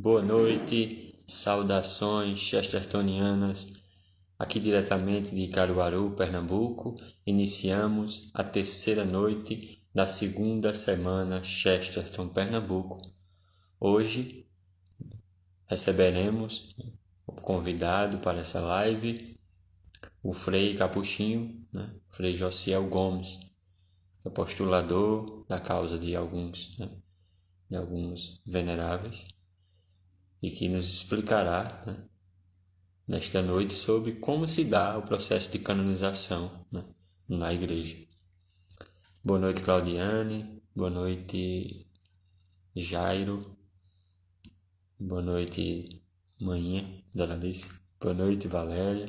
Boa noite, saudações chestertonianas, aqui diretamente de Caruaru, Pernambuco. Iniciamos a terceira noite da segunda semana Chesterton Pernambuco. Hoje receberemos o convidado para essa live, o Frei Capuchinho, Frei Josiel Gomes, que é postulador da causa de alguns veneráveis, e que nos explicará nesta noite sobre como se dá o processo de canonização na igreja. Boa noite, Claudiane. Boa noite, Jairo. Boa noite, Manhinha, Dona Alice. Boa noite, Valéria.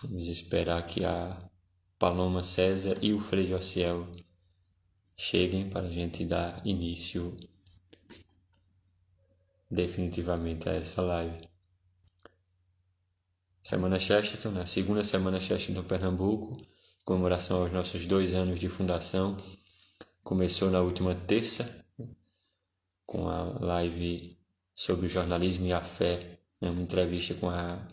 Vamos esperar que a Paloma César e o Frei Josiel cheguem para a gente dar início definitivamente a essa live. Semana Chesterton, a segunda Semana Chesterton Pernambuco, comemoração aos nossos 2 anos de fundação. Começou na última terça, com a live sobre o jornalismo e a fé, uma entrevista com a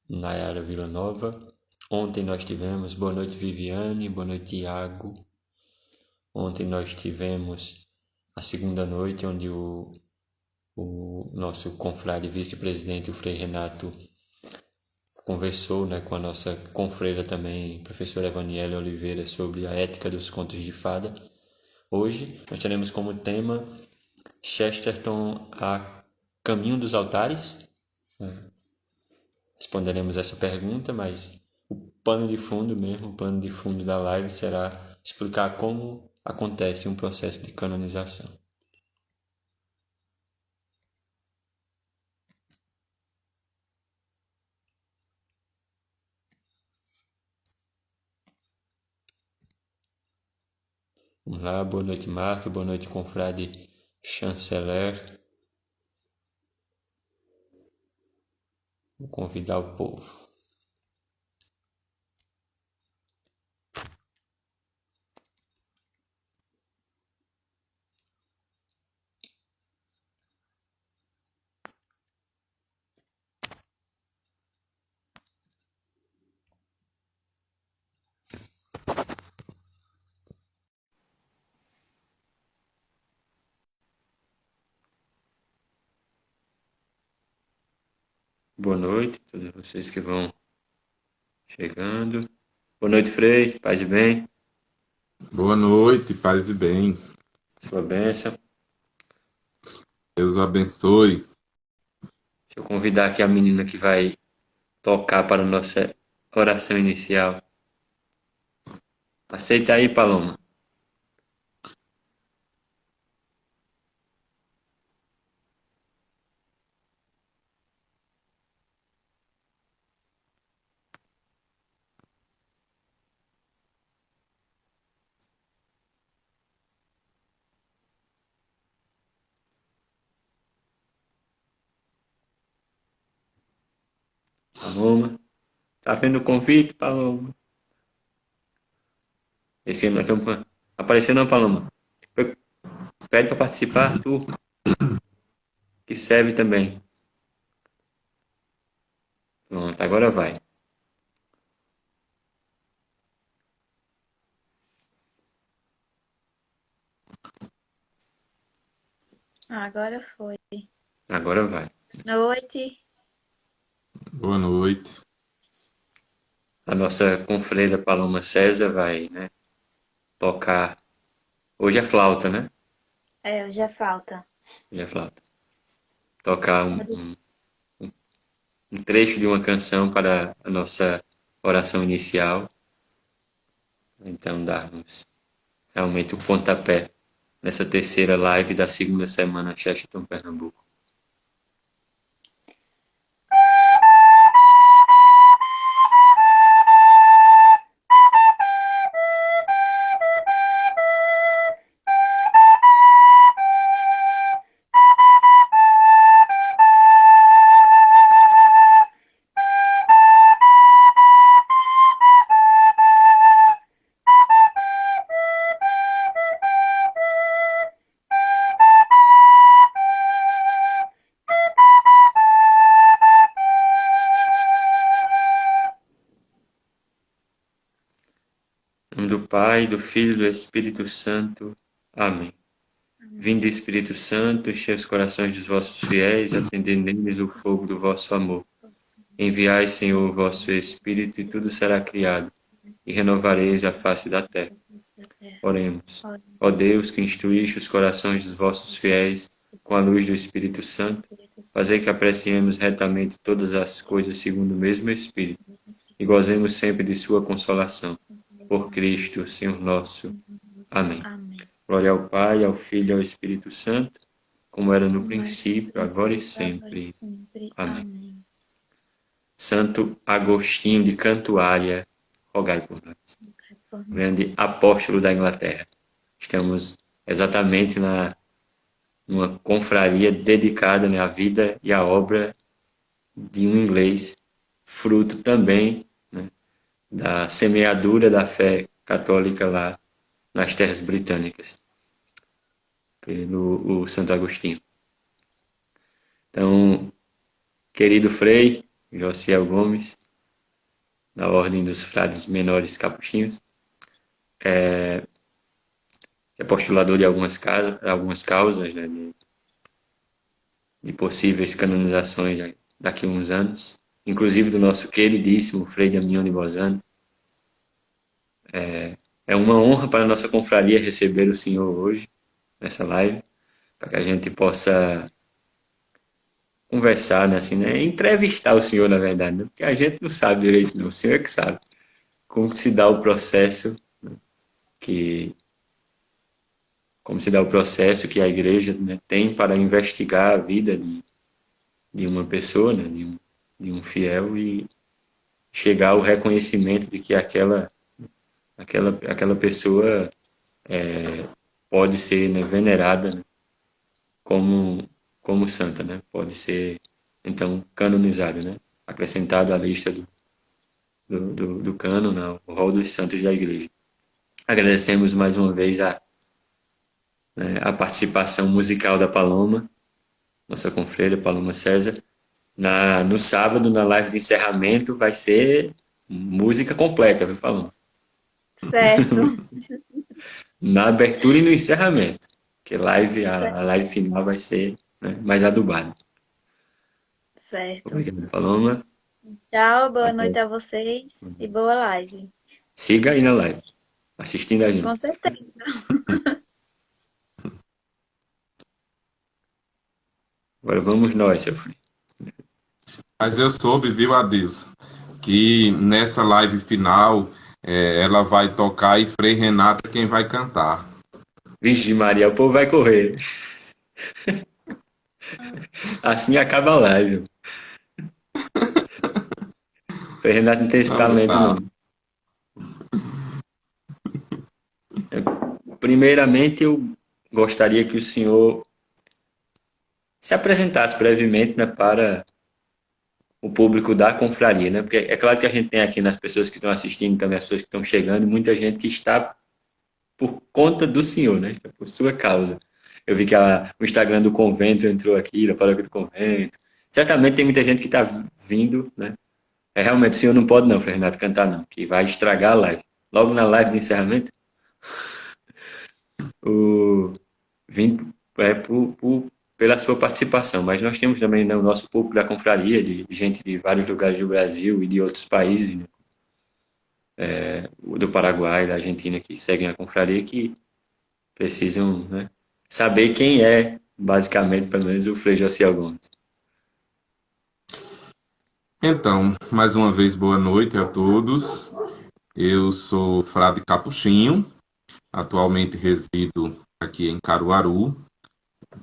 Nayara Villanova. Ontem nós tivemos, boa noite Viviane, boa noite Iago. Ontem nós tivemos a segunda noite, onde o nosso confrade vice-presidente, o Frei Renato, conversou com a nossa confreira também, professora Evaniele Oliveira, sobre a ética dos contos de fada. Hoje nós teremos como tema Chesterton a caminho dos altares. Responderemos essa pergunta, mas o plano de fundo da live será explicar como acontece um processo de canonização. Vamos lá, boa noite Marco, boa noite confrade chanceler. Vou convidar o povo. Boa noite a todos vocês que vão chegando. Boa noite, Frei, paz e bem. Boa noite, paz e bem. Sua bênção. Deus o abençoe. Deixa eu convidar aqui a menina que vai tocar para a nossa oração inicial. Aceita aí, Paloma. Paloma. Tá vendo o convite, Paloma? Esse ano nós estamos aparecendo, não, Paloma? Pede para participar, tu, que serve também. Pronto, agora vai. Agora foi. Agora vai. Noite. Boa noite. A nossa confreira Paloma César vai, tocar. Hoje é flauta, né? Hoje é falta. Hoje é flauta. Tocar um trecho de uma canção para a nossa oração inicial. Então, darmos realmente o pontapé nessa terceira live da segunda semana Chesterton Pernambuco. Pai, do Filho e do Espírito Santo. Amém. Vinde, Espírito Santo, enchei os corações dos vossos fiéis, acendendo neles o fogo do vosso amor. Enviai, Senhor, o vosso Espírito, e tudo será criado, e renovareis a face da terra. Oremos. Ó Deus, que instruíste os corações dos vossos fiéis com a luz do Espírito Santo, fazei que apreciemos retamente todas as coisas segundo o mesmo Espírito, e gozemos sempre de sua consolação. Por Cristo, Senhor nosso. Amém. Glória ao Pai, ao Filho e ao Espírito Santo, como era no princípio, agora e sempre. Amém. Santo Agostinho de Cantuária, rogai por nós. Grande apóstolo da Inglaterra. Estamos exatamente numa confraria dedicada, né, à vida e à obra de um inglês, fruto também, né, da semeadura da fé católica lá nas terras britânicas, pelo Santo Agostinho. Então, querido Frei Josiel Gomes, da Ordem dos Frades Menores Capuchinhos, é postulador de algumas causas, né, de possíveis canonizações daqui a uns anos, inclusive do nosso queridíssimo Frei Damião de Bozano. É uma honra para a nossa confraria receber o senhor hoje, nessa live, para que a gente possa conversar, né, assim, né, entrevistar o senhor, na verdade, né, porque a gente não sabe direito, não, o senhor é que sabe como se dá o processo, né, como se dá o processo que a igreja, né, tem para investigar a vida de uma pessoa, né, de um fiel, e chegar ao reconhecimento de que aquela pessoa pode ser, né, venerada, né, como santa, né, pode ser então canonizada, né, acrescentada à lista do cânon, né, o rol dos santos da igreja. Agradecemos mais uma vez a participação musical da Paloma, nossa confreira Paloma César. No sábado, na live de encerramento, vai ser música completa, viu, Paloma? Certo. Na abertura e no encerramento, porque a live final vai ser, né, mais adubada. Certo. Obrigado, Paloma. Tchau, boa noite a vocês e boa live. Siga aí na live, assistindo a gente. Com certeza. Agora vamos nós, seu filho. Mas eu soube, viu, Adilson, que nessa live final ela vai tocar e Frei Renato é quem vai cantar. Vixe Maria, o povo vai correr. Assim acaba a live. Frei Renato não tem esse talento, não. Primeiramente, eu gostaria que o senhor se apresentasse brevemente, né, para o público da confraria, né? Porque é claro que a gente tem aqui nas pessoas que estão assistindo, também as pessoas que estão chegando, muita gente que está por conta do senhor, né? Por sua causa. Eu vi que o Instagram do convento entrou aqui, da paróquia do convento. Certamente tem muita gente que está vindo, né? Realmente o senhor não pode não, Frei Renato, cantar não, que vai estragar a live. Logo na live de encerramento, vim pela sua participação, mas nós temos também, né, o nosso público da confraria, de gente de vários lugares do Brasil e de outros países, né, do Paraguai, da Argentina, que seguem a confraria, que precisam, né, saber quem é, basicamente, pelo menos, o Frei Josiel Gomes. Então, mais uma vez, boa noite a todos. Eu sou Frade Capuchinho, atualmente resido aqui em Caruaru,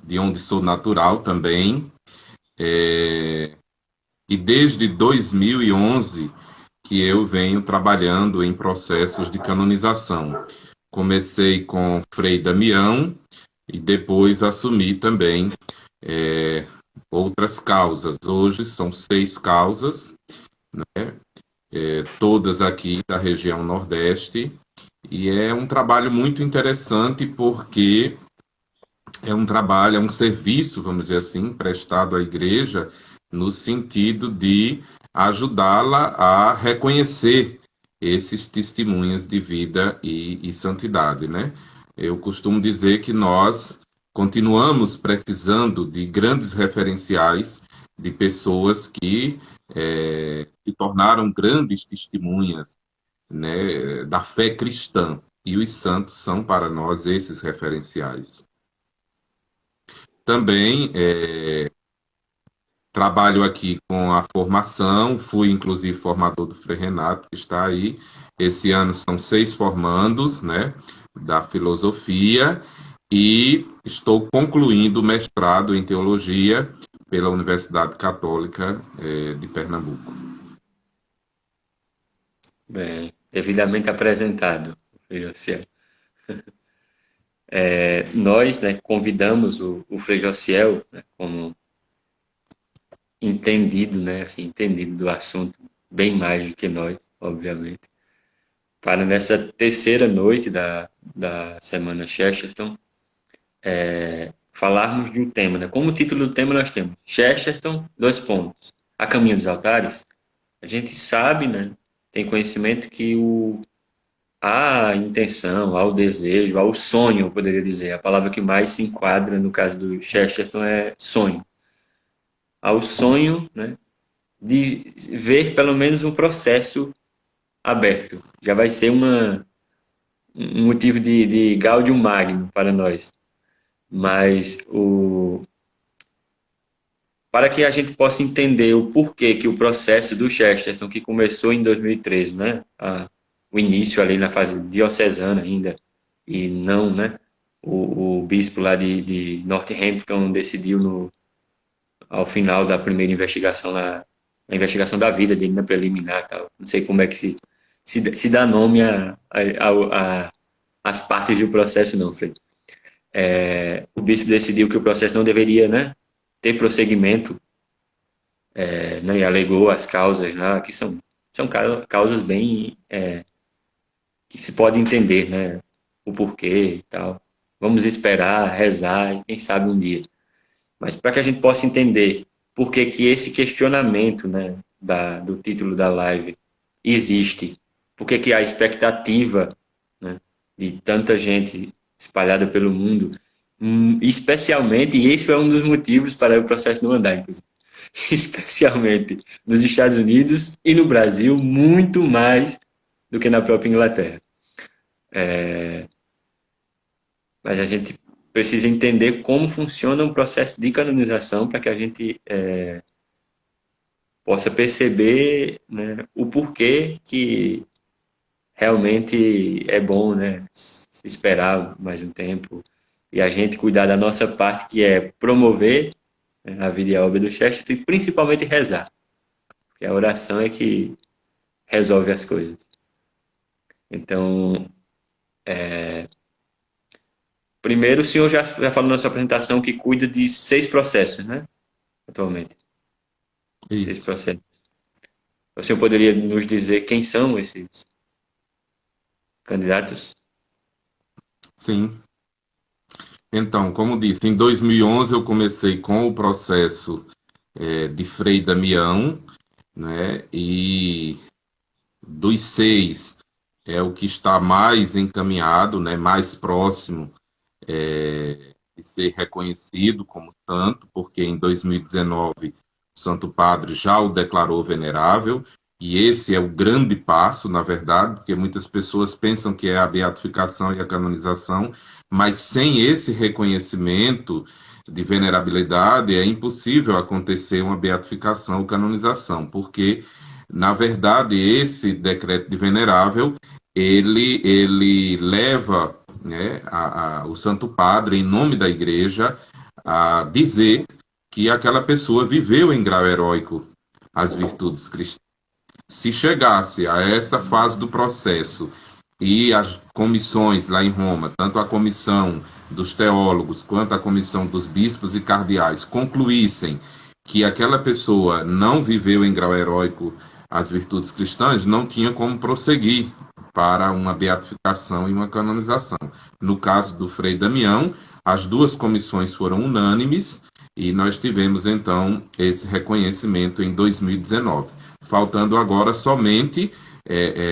de onde sou natural também, e desde 2011 que eu venho trabalhando em processos de canonização. Comecei com Frei Damião e depois assumi também outras causas. Hoje são 6 causas, né? Todas aqui da região Nordeste, e é um trabalho muito interessante porque é um serviço, vamos dizer assim, prestado à igreja no sentido de ajudá-la a reconhecer esses testemunhas de vida e santidade, né? Eu costumo dizer que nós continuamos precisando de grandes referenciais de pessoas que se tornaram grandes testemunhas, né, da fé cristã. E os santos são para nós esses referenciais. Também trabalho aqui com a formação, fui inclusive formador do Frei Renato, que está aí. Esse ano são 6 formandos, né, da filosofia, e estou concluindo o mestrado em teologia pela Universidade Católica de Pernambuco. Bem, devidamente apresentado, Frei Josiel. Nós, né, convidamos o Frei Josiel, né, como entendido, né, assim, entendido do assunto, bem mais do que nós, obviamente, para nessa terceira noite da Semana Chesterton, falarmos de um tema, né? Como título do tema nós temos Chesterton, 2 pontos, a caminho dos altares. A gente sabe, né, tem conhecimento que a intenção, ao desejo, ao sonho, eu poderia dizer, a palavra que mais se enquadra no caso do Chesterton é sonho. Ao sonho, né, de ver pelo menos um processo aberto. Já vai ser um motivo de Gaudium Magnum para nós. Mas para que a gente possa entender o porquê que o processo do Chesterton, que começou em 2013, né, o início ali na fase diocesana ainda, e não, né, o bispo lá de Northampton decidiu ao final da primeira investigação, a investigação da vida dele, na preliminar, tal. Não sei como é que se dá nome às partes do processo, não, Frei. O bispo decidiu que o processo não deveria, né, ter prosseguimento, né, e alegou as causas lá, que são causas bem que se pode entender, né, o porquê e tal. Vamos esperar, rezar, e quem sabe um dia. Mas para que a gente possa entender por que esse questionamento, né, do título da live existe, por que a expectativa, né, de tanta gente espalhada pelo mundo, especialmente, e esse é um dos motivos para o processo não andar, inclusive, especialmente nos Estados Unidos e no Brasil, muito mais do que na própria Inglaterra. Mas a gente precisa entender como funciona um processo de canonização para que a gente possa perceber, né, o porquê que realmente é bom, né, esperar mais um tempo e a gente cuidar da nossa parte, que é promover, né, a vida e a obra do Chesterton e principalmente rezar, porque a oração é que resolve as coisas. Então, primeiro, o senhor já falou na sua apresentação que cuida de 6 processos, né? Atualmente. Isso. 6 processos. O senhor poderia nos dizer quem são esses candidatos? Sim. Então, como disse, em 2011 eu comecei com o processo de Frei Damião, né? E dos 6 é o que está mais encaminhado, né? Mais próximo de ser reconhecido como santo, porque em 2019 o Santo Padre já o declarou venerável, e esse é o grande passo, na verdade, porque muitas pessoas pensam que é a beatificação e a canonização, mas sem esse reconhecimento de venerabilidade é impossível acontecer uma beatificação ou canonização, porque, na verdade, esse decreto de venerável, ele leva, né, o Santo Padre, em nome da Igreja, a dizer que aquela pessoa viveu em grau heróico as virtudes cristãs. Se chegasse a essa fase do processo e as comissões lá em Roma, tanto a comissão dos teólogos quanto a comissão dos bispos e cardeais, concluíssem que aquela pessoa não viveu em grau heróico as virtudes cristãs, não tinha como prosseguir para uma beatificação e uma canonização. No caso do Frei Damião, as 2 comissões foram unânimes e nós tivemos, então, esse reconhecimento em 2019. Faltando agora somente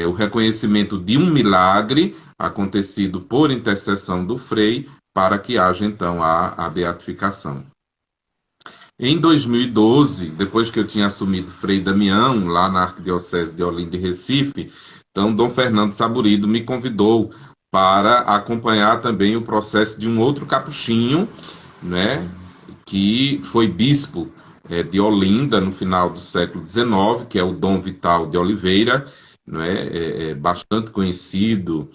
o reconhecimento de um milagre acontecido por intercessão do Frei, para que haja então a beatificação. Em 2012, depois que eu tinha assumido Frei Damião, lá na Arquidiocese de Olinda e Recife, então Dom Fernando Saburido me convidou para acompanhar também o processo de um outro capuchinho, né, que foi bispo de Olinda no final do século XIX, que é o Dom Vital de Oliveira, né, bastante conhecido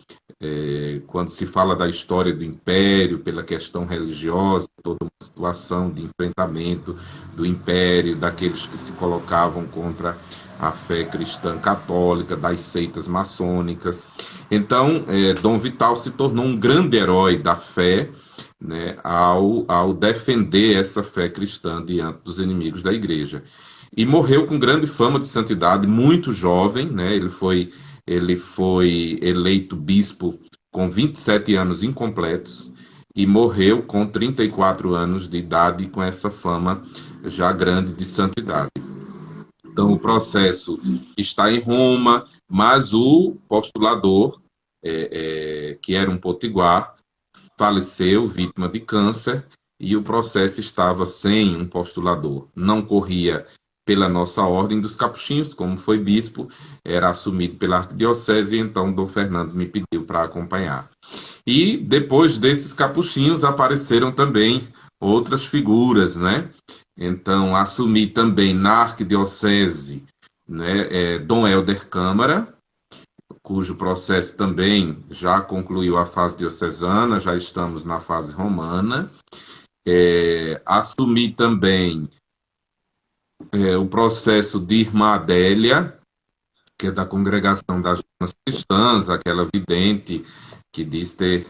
quando se fala da história do Império, pela questão religiosa, toda uma situação de enfrentamento do Império, daqueles que se colocavam contra a fé cristã católica, das seitas maçônicas. Então, Dom Vital se tornou um grande herói da fé, né, ao defender essa fé cristã diante dos inimigos da igreja. E morreu com grande fama de santidade, muito jovem, né, ele foi eleito bispo com 27 anos incompletos e morreu com 34 anos de idade com essa fama já grande de santidade. Então, o processo está em Roma, mas o postulador, que era um potiguar, faleceu vítima de câncer e o processo estava sem um postulador. Não corria pela nossa ordem dos capuchinhos, como foi bispo, era assumido pela arquidiocese, e então Dom Fernando me pediu para acompanhar. E depois desses capuchinhos apareceram também outras figuras, né? Então assumi também na arquidiocese, né, Dom Helder Câmara, cujo processo também já concluiu a fase diocesana, já estamos na fase romana. Assumi também o processo de Irmã Adélia, que é da Congregação das Irmãs Cristãs, aquela vidente que diz ter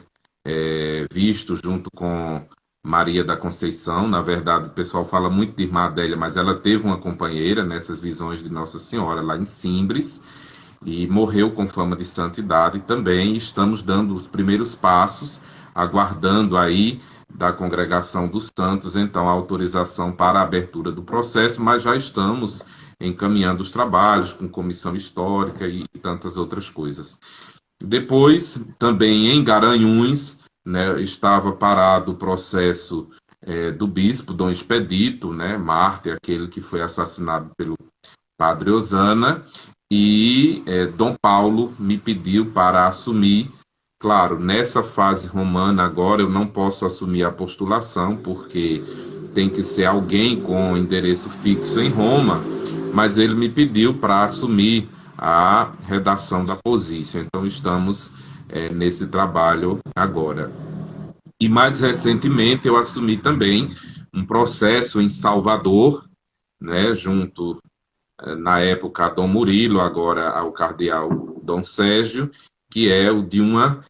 visto junto com Maria da Conceição. Na verdade, o pessoal fala muito de Irmã Adélia, mas ela teve uma companheira nessas visões de Nossa Senhora, lá em Simbres, e morreu com fama de santidade também. Estamos dando os primeiros passos, aguardando aí da Congregação dos Santos, então, a autorização para a abertura do processo, mas já estamos encaminhando os trabalhos com comissão histórica e tantas outras coisas. Depois, também em Garanhuns, né, estava parado o processo do bispo Dom Expedito, né, mártir, aquele que foi assassinado pelo padre Osana, e Dom Paulo me pediu para assumir. Claro, nessa fase romana agora eu não posso assumir a postulação, porque tem que ser alguém com endereço fixo em Roma, mas ele me pediu para assumir a redação da Posício. Então estamos nesse trabalho agora. E mais recentemente eu assumi também um processo em Salvador, né, junto, na época, a Dom Murilo, agora ao cardeal Dom Sérgio, que é o de uma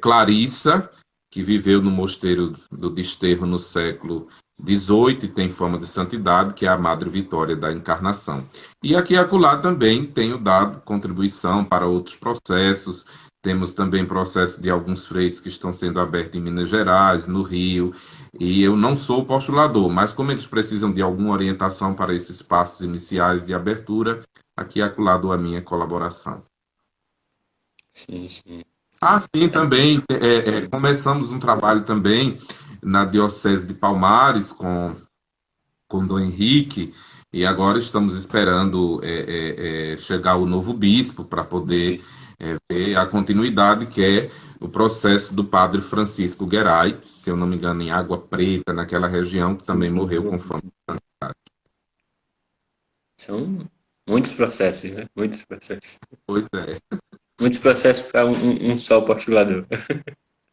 Clarissa, que viveu no mosteiro do Desterro no século XVIII e tem fama de santidade, que é a Madre Vitória da Encarnação. E aqui e acolá também tenho dado contribuição para outros processos. Temos também processos de alguns freios que estão sendo abertos em Minas Gerais, no Rio, e eu não sou postulador, mas como eles precisam de alguma orientação para esses passos iniciais de abertura, aqui e acolá dou a minha colaboração. Sim, sim. Sim, também começamos um trabalho também na Diocese de Palmares com Dom Henrique, e agora estamos esperando chegar o novo bispo para poder ver a continuidade, que é o processo do padre Francisco Guerais, se eu não me engano, em Água Preta, naquela região, que também morreu com fama de santidade. São muitos processos, né? Muitos processos. Pois é. Muitos processos para um só postulador.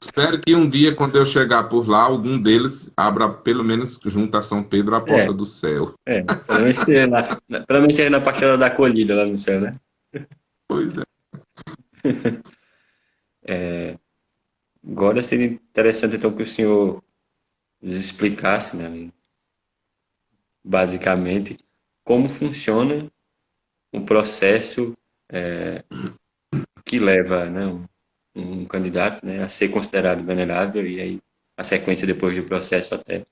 Espero que um dia, quando eu chegar por lá, algum deles abra, pelo menos junto a São Pedro, a porta do céu. Pelo menos seja na parcela da acolhida lá no céu, né? Pois é. Agora seria interessante, então, que o senhor nos explicasse, né, basicamente, como funciona um processo que leva, né, um candidato, né, a ser considerado venerável, e aí a sequência depois do processo até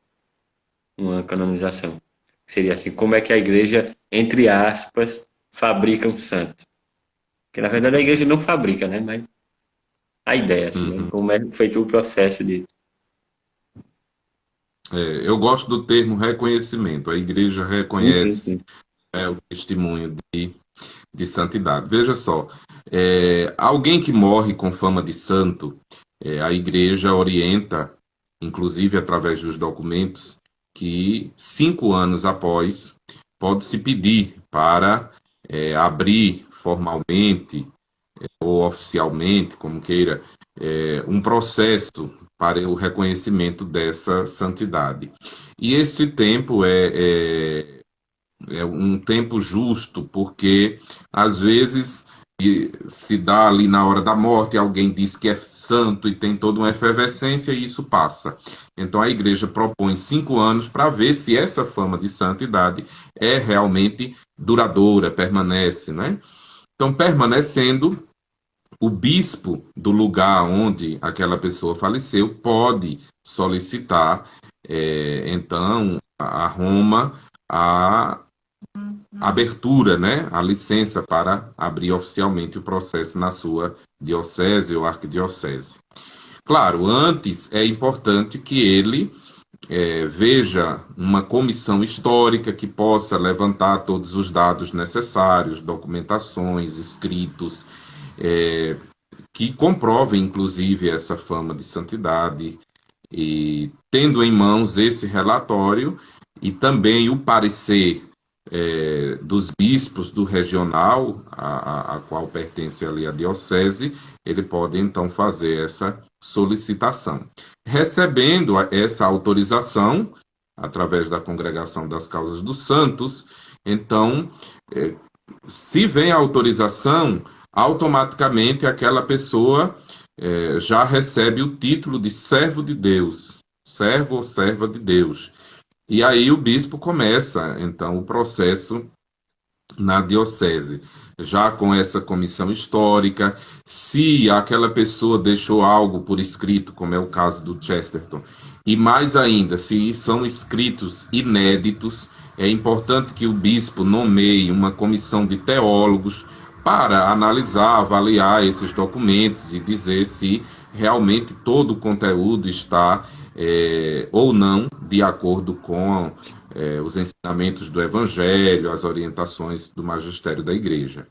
uma canonização. Seria assim, como é que a igreja, entre aspas, fabrica um santo? Porque na verdade a igreja não fabrica, né? Mas a ideia, assim, né? Uhum. Como é feito o processo de. Eu gosto do termo reconhecimento. A igreja Sim, sim, reconhece, sim. né, o testemunho de santidade. Veja só, alguém que morre com fama de santo, a igreja orienta, inclusive através dos documentos, que 5 anos após pode-se pedir para abrir formalmente ou oficialmente, como queira, um processo para o reconhecimento dessa santidade. E esse tempo é um tempo justo, porque às vezes se dá ali na hora da morte, alguém diz que é santo e tem toda uma efervescência e isso passa. Então a igreja propõe 5 anos para ver se essa fama de santidade é realmente duradoura, permanece, né? Então, permanecendo, o bispo do lugar onde aquela pessoa faleceu pode solicitar, então, a Roma a abertura, né, a licença para abrir oficialmente o processo na sua diocese ou arquidiocese. Claro, antes é importante que ele veja uma comissão histórica que possa levantar todos os dados necessários, documentações, escritos, é, que comprovem, inclusive, essa fama de santidade, e tendo em mãos esse relatório e também o parecer dos bispos do regional, a qual pertence ali a diocese, ele pode então fazer essa solicitação. Recebendo essa autorização, através da Congregação das Causas dos Santos, então, se vem a autorização, automaticamente aquela pessoa já recebe o título de servo de Deus, servo ou serva de Deus. E aí o bispo começa, então, o processo na diocese, já com essa comissão histórica, se aquela pessoa deixou algo por escrito, como é o caso do Chesterton, e mais ainda, se são escritos inéditos, é importante que o bispo nomeie uma comissão de teólogos para analisar, avaliar esses documentos e dizer se realmente todo o conteúdo está ou não de acordo com os ensinamentos do Evangelho, as orientações do magistério da Igreja.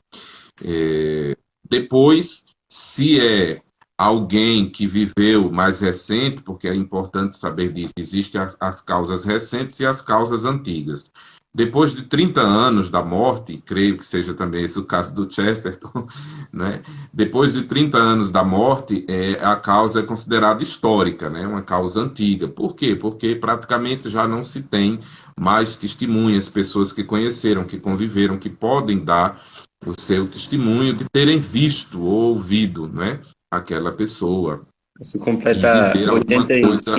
Depois, se é alguém que viveu mais recente, porque é importante saber disso, existem as causas recentes e as causas antigas. Depois de 30 anos da morte, creio que seja também esse o caso do Chesterton, né? Depois de 30 anos da morte, a causa é considerada histórica, né? Uma causa antiga. Por quê? Porque praticamente já não se tem mais testemunhas, pessoas que conheceram, que conviveram, que podem dar o seu testemunho de terem visto ou ouvido, né, aquela pessoa Isso e completa dizer alguma coisa.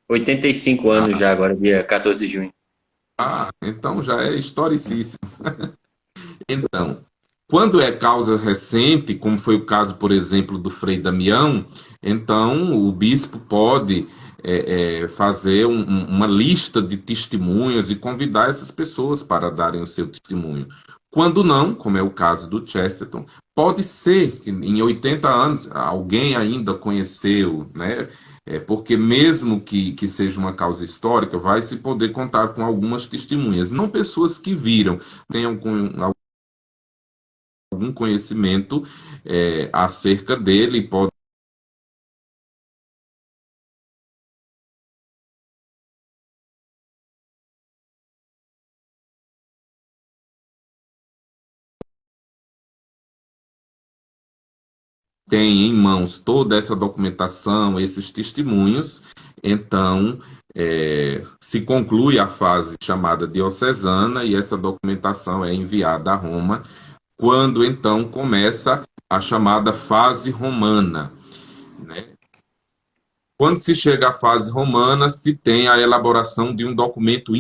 85 anos Ah, já, agora, dia 14 de junho. então já é historicíssimo. Então, quando é causa recente, como foi o caso, por exemplo, do Frei Damião, então o bispo pode fazer uma lista de testemunhas e convidar essas pessoas para darem o seu testemunho. Quando não, como é o caso do Chesterton, pode ser que em 80 anos alguém ainda conheceu, né? Porque mesmo que seja uma causa histórica, vai se poder contar com algumas testemunhas, não pessoas que viram, tenham algum conhecimento acerca dele, tem em mãos toda essa documentação, esses testemunhos, então se conclui a fase chamada diocesana e essa documentação é enviada a Roma, quando então começa a chamada fase romana, né? Quando se chega à fase romana, se tem a elaboração de um documento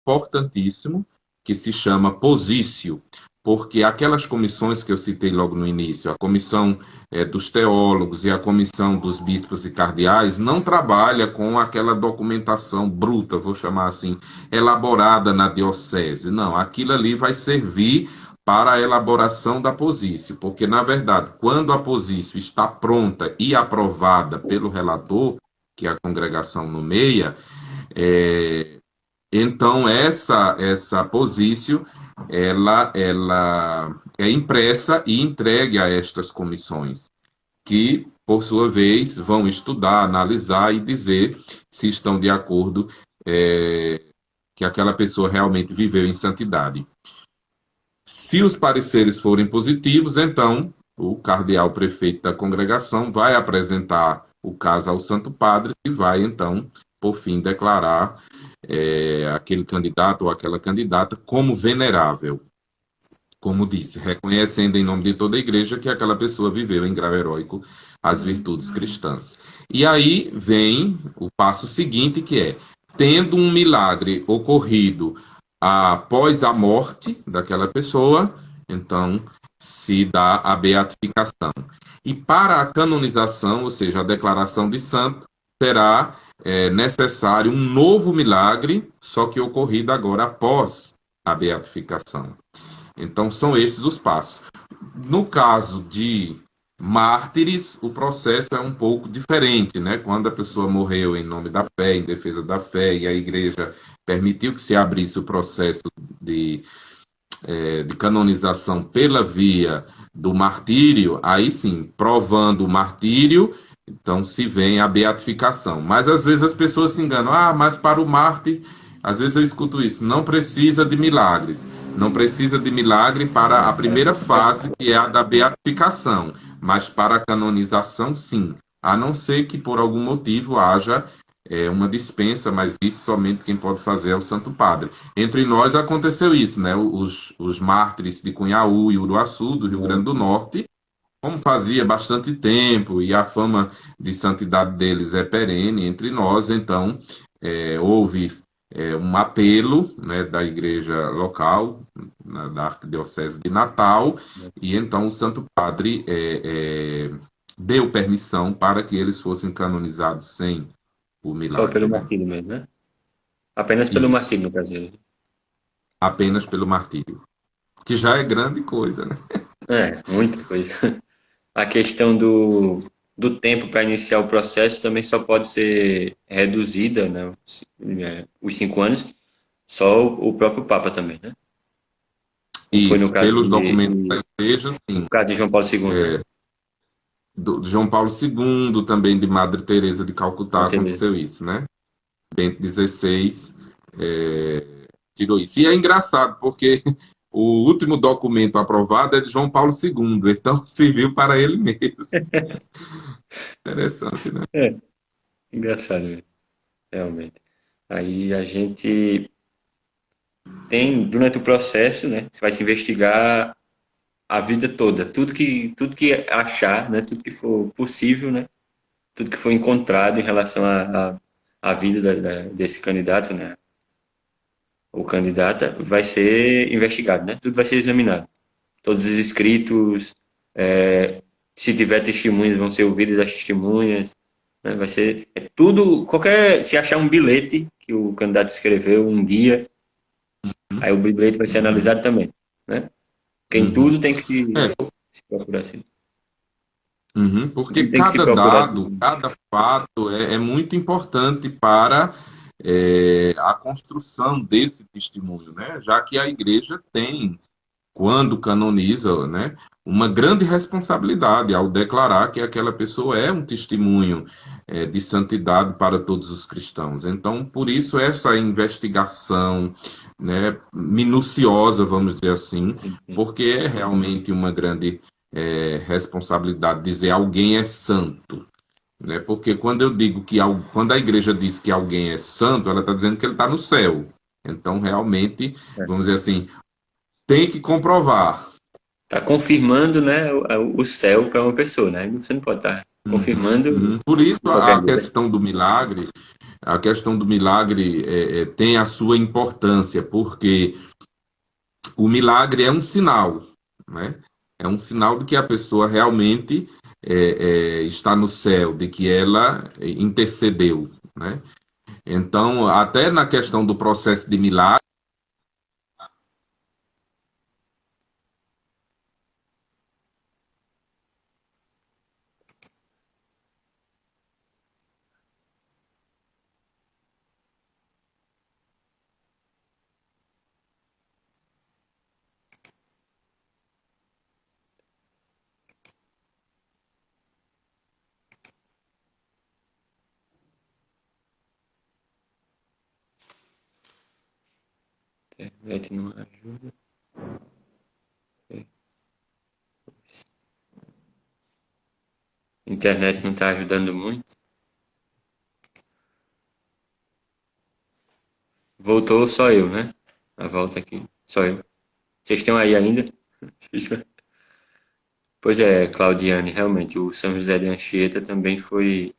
importantíssimo que se chama posício, porque aquelas comissões que eu citei logo no início, a comissão dos teólogos e a comissão dos bispos e cardeais, não trabalha com aquela documentação bruta, vou chamar assim, elaborada na diocese. Não, aquilo ali vai servir para a elaboração da posício, porque, na verdade, quando a posício está pronta e aprovada pelo relator, que a congregação nomeia, então essa posício ela é impressa e entregue a estas comissões, que, por sua vez, vão estudar, analisar e dizer se estão de acordo que aquela pessoa realmente viveu em santidade. Se os pareceres forem positivos, então o cardeal prefeito da congregação vai apresentar o caso ao Santo Padre e vai, então, por fim, declarar aquele candidato ou aquela candidata como venerável. Como disse, reconhecendo em nome de toda a igreja que aquela pessoa viveu em grau heróico as virtudes cristãs. E aí vem o passo seguinte, que é, tendo um milagre ocorrido após a morte daquela pessoa, então se dá a beatificação. E para a canonização, ou seja, a declaração de santo, será necessário um novo milagre, só que ocorrido agora após a beatificação. Então são estes os passos. No caso de mártires, o processo é um pouco diferente, né? Quando a pessoa morreu em nome da fé, em defesa da fé, e a igreja permitiu que se abrisse o processo de canonização pela via do martírio, aí sim, provando o martírio, então se vem a beatificação. Mas às vezes as pessoas se enganam, mas para o mártir, às vezes eu escuto isso, não precisa de milagres. Não precisa de milagre para a primeira fase, que é a da beatificação, mas para a canonização, sim. A não ser que por algum motivo haja uma dispensa, mas isso somente quem pode fazer é o Santo Padre. Entre nós aconteceu isso, né? Os mártires de Cunhaú e Uruaçu, do Rio Grande do Norte, como fazia bastante tempo e a fama de santidade deles é perene entre nós, então houve um apelo, né, da igreja local, da Arquidiocese de Natal, e então o Santo Padre deu permissão para que eles fossem canonizados sem o milagre. Só pelo martírio mesmo, né? Apenas pelo martírio, no caso. Apenas pelo martírio. Que já é grande coisa, né? Muita coisa. A questão do tempo para iniciar o processo também só pode ser reduzida, né? Os 5 anos, só o próprio Papa também, né? Isso, foi no caso pelos documentos da igreja, sim. No caso de João Paulo II, né? Do João Paulo II, também de Madre Teresa de Calcutá, aconteceu isso, né? Bento XVI tirou isso. E é engraçado, porque o último documento aprovado é de João Paulo II, então serviu para ele mesmo. Interessante, né? Engraçado, né? Realmente. Aí a gente tem, durante o processo, né? Você vai se investigar a vida toda, tudo que achar, né? Tudo que for possível, né? Tudo que for encontrado em relação à vida desse candidato, né? Ou candidata, vai ser investigado, né? Tudo vai ser examinado. Todos os escritos, se tiver testemunhas, vão ser ouvidas as testemunhas, né? Vai ser tudo, se achar um bilhete que o candidato escreveu um dia, aí o bilhete vai ser analisado também, né? Porque em tudo tem que se procurar assim. Porque cada dado, cada fato é muito importante para a construção desse testemunho, né? Já que a igreja tem, quando canoniza, né, uma grande responsabilidade ao declarar que aquela pessoa é um testemunho de santidade para todos os cristãos. Então, por isso, essa investigação, né, minuciosa, vamos dizer assim, porque é realmente uma grande responsabilidade dizer alguém é santo. Né? Porque quando eu digo quando a igreja diz que alguém é santo, ela está dizendo que ele está no céu. Então, realmente, vamos dizer assim, tem que comprovar. Está confirmando, né, o céu para uma pessoa, né? Você não pode estar confirmando. Por isso, a questão do milagre, a questão do milagre tem a sua importância, porque o milagre é um sinal, né? É um sinal de que a pessoa realmente está no céu, de que ela intercedeu, né? Então, até na questão do processo de milagre, Internet não ajuda. Internet não está ajudando muito. Voltou só eu, né? A volta aqui, só eu. Vocês estão aí ainda? Pois é, Claudiane, realmente, o São José de Anchieta também foi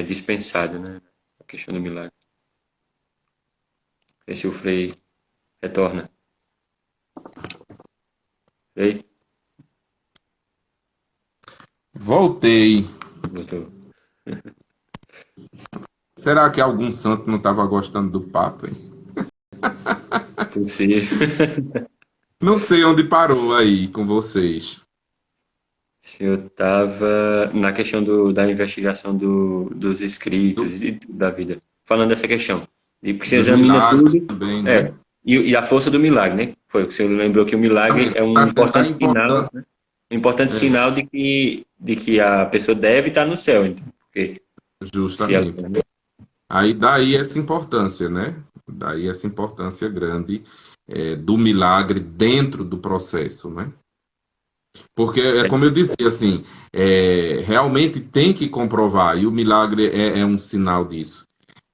dispensado, né? A questão do milagre. Vê se o Frei retorna. Frei? voltei. Voltou. Será que algum santo não estava gostando do Papa, hein? Possível. Não sei onde parou aí com vocês. Se eu estava na questão da investigação dos escritos Do- e da vida. Falando dessa questão. E porque você dos examina milagres tudo. também, né? É. E a força do milagre, né? Foi o que o senhor lembrou que o milagre é um A importante sinal, importância. né? Um importante sinal de que a pessoa deve estar no céu, então. Porque se ela. Justamente. Aí daí essa importância, né? Daí essa importância grande do milagre dentro do processo, né? Porque é como eu dizia, assim, realmente tem que comprovar, e o milagre é um sinal disso.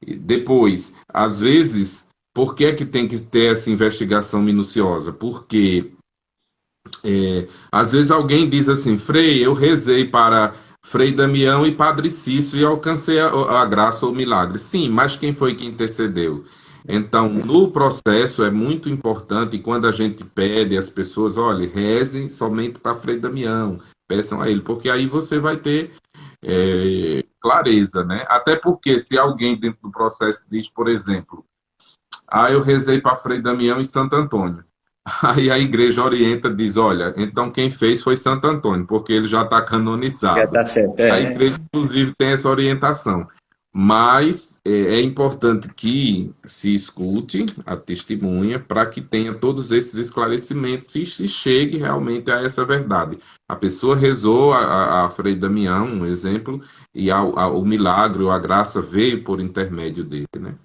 E depois, às vezes, por que é que tem que ter essa investigação minuciosa? Porque às vezes alguém diz assim, Frei, eu rezei para Frei Damião e Padre Cício e alcancei a graça ou o milagre. Sim, mas quem foi que intercedeu? Então, no processo é muito importante, e quando a gente pede às pessoas, olha, rezem somente para Frei Damião, peçam a ele, porque aí você vai ter clareza, né? Até porque se alguém dentro do processo diz, por exemplo, eu rezei para Frei Damião e Santo Antônio. Aí a igreja orienta, diz, olha, então quem fez foi Santo Antônio, porque ele já está Já canonizado. está certo. A igreja, inclusive, tem essa orientação. Mas é importante que se escute a testemunha para que tenha todos esses esclarecimentos e se chegue realmente a essa verdade. A pessoa rezou a Frei Damião, um exemplo, e o milagre ou a graça veio por intermédio dele, né?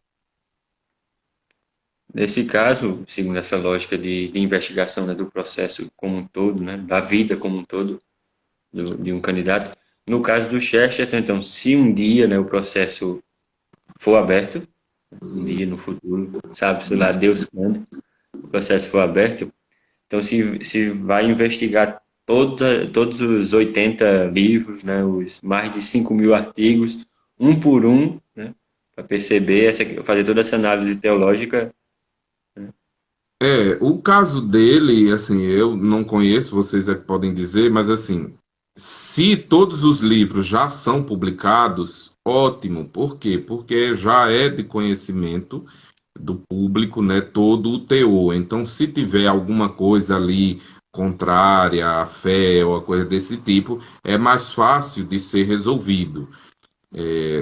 Nesse caso, segundo essa lógica de investigação, né, do processo como um todo, né, da vida como um todo de um candidato, no caso do Chesterton, então, se um dia, né, o processo for aberto, um dia no futuro, sabe, sei lá, Deus quando o processo for aberto, então se vai investigar todos os 80 livros, né, os mais de 5.000 artigos, um por um, né, para perceber, fazer toda essa análise teológica. O caso dele, assim, eu não conheço, vocês é que podem dizer, mas assim, se todos os livros já são publicados, ótimo. Por quê? Porque já é de conhecimento do público, né, todo o teor. Então, se tiver alguma coisa ali contrária à fé ou a coisa desse tipo, é mais fácil de ser resolvido.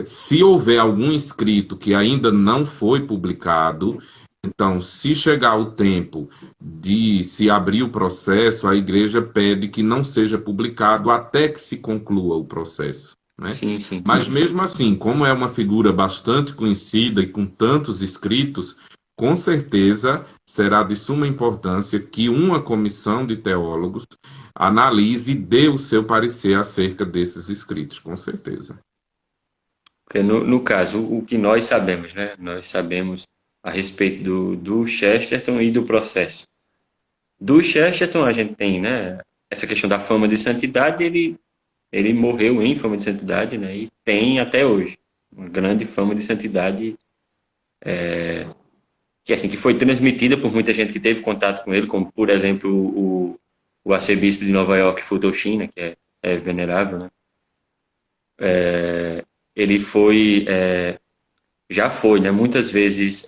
Se houver algum escrito que ainda não foi publicado, então, se chegar o tempo de se abrir o processo, a igreja pede que não seja publicado até que se conclua o processo, né? Sim, sim, Mas sim. mesmo assim, como é uma figura bastante conhecida e com tantos escritos, com certeza será de suma importância que uma comissão de teólogos analise e dê o seu parecer acerca desses escritos, com certeza. Porque no caso, o que nós sabemos, né? Nós sabemos a respeito do Chesterton e do processo. Do Chesterton a gente tem, né? Essa questão da fama de santidade, ele ele morreu em fama de santidade, né? E tem até hoje uma grande fama de santidade que assim que foi transmitida por muita gente que teve contato com ele, como por exemplo o arcebispo de Nova York, Futoshi, né? Que é venerável, né? Ele já foi, né? Muitas vezes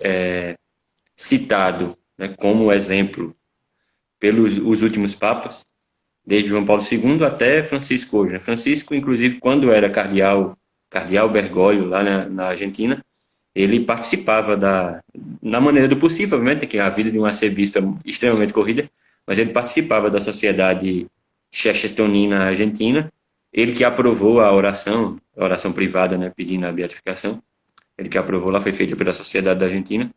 citado, né? Como exemplo pelos os últimos papas, desde João Paulo II até Francisco hoje, né? Francisco, inclusive, quando era cardeal Bergoglio, lá na Argentina, ele participava na maneira do possível, obviamente, que a vida de um arcebispo é extremamente corrida, mas ele participava da sociedade chestertonina argentina, ele que aprovou a oração privada, né, pedindo a beatificação, ele que aprovou lá, foi feita pela Sociedade da Argentina,